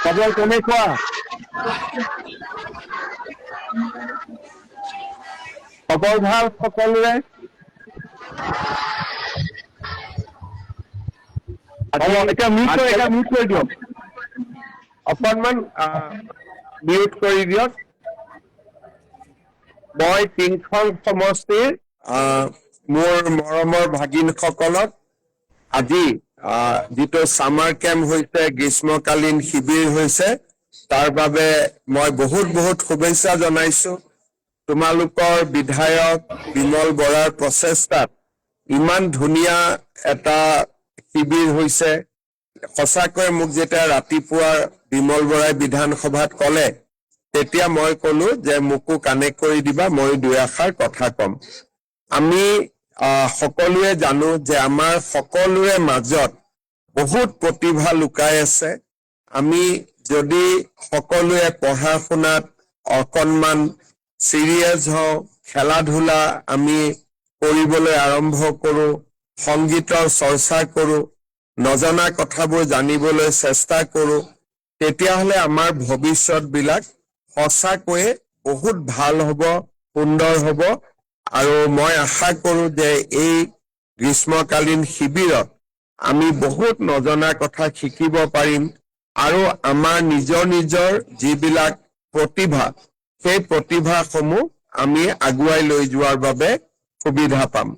খবৰ কেনেকুৱা? খবৰ ভাল সকলোৰে? এতিয়া মিউট কৰি দিয়ক, অকণমান মিউট কৰি দিয়ক। মই টিংখং সমষ্টিৰ মোৰ মৰমৰ ভাগিনসকলক আজি যিটো সামাৰ কেম্প হৈছে, গ্ৰীষ্মকালীন শিবিৰ হৈছে, তাৰ বাবে মই বহুত বহুত শুভেচ্ছা জনাইছো। তোমালোকৰ বিধায়ক বিমল বৰাৰ প্ৰচেষ্টাত ইমান ধুনীয়া এটা শিবিৰ হৈছে। সঁচাকৈ মোক যেতিয়া ৰাতিপুৱা বিমল বৰাই বিধানসভাত ক'লে, তেতিয়া মই ক'লো যে মোকো কানেক্ট কৰি দিবা, মই দুই এষাৰ কথা ক'ম। আমি সকলোৱে জানো যে আমাৰ সকলোৰে মাজত বহুত প্ৰতিভা লুকাই আছে। আমি যদি সকলোৱে পঢ়া শুনাত অকণমান চিৰিয়াছ হওঁ, খেলা ধূলা আমি কৰিবলৈ আৰম্ভ কৰোঁ, সংগীতৰ চৰ্চা কৰোঁ, নজনা কথাবোৰ জানিবলৈ চেষ্টা কৰোঁ, তেতিয়াহ'লে আমাৰ ভৱিষ্যতবিলাক সঁচাকৈয়ে বহুত ভাল হ'ব, সুন্দৰ হ'ব। আৰু মই আশা কৰোঁ যে এই গ্ৰীষ্মকালীন শিবিৰত আমি বহুত নজনা কথা শিকিব পাৰিম আৰু আমাৰ নিজৰ নিজৰ যিবিলাক প্ৰতিভা, সেই প্ৰতিভাসমূহ আমি আগুৱাই লৈ যোৱাৰ বাবে সুবিধা পাম।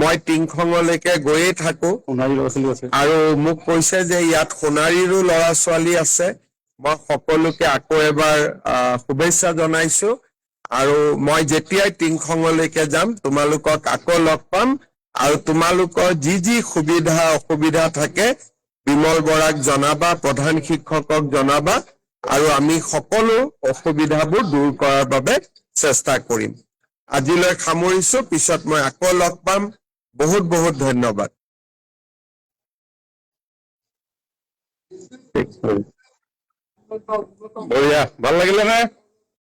মই টিংখঙলৈকে গৈয়ে থাকো আৰু মোক কৈছে যে ইয়াত সোণাৰীৰো ল'ৰা ছোৱালী আছে। মই সকলোকে আকৌ এবাৰ শুভেচ্ছা জনাইছো আৰু মই যেতিয়াই টিংখঙলৈকে যাম তোমালোকক আকৌ লগ পাম আৰু তোমালোকৰ যি যি সুবিধা অসুবিধা থাকে বিমল বৰাক জনাবা, প্ৰধান শিক্ষকক জনাবা আৰু আমি সকলো অসুবিধাবোৰ দূৰ কৰাৰ বাবে চেষ্টা কৰিম। আজিলৈ সামৰিছো, পিছত মই আকৌ লগ পাম। বহুত বহুত ধন্যবাদ। বঢ়িয়া, ভাল লাগিলে নে?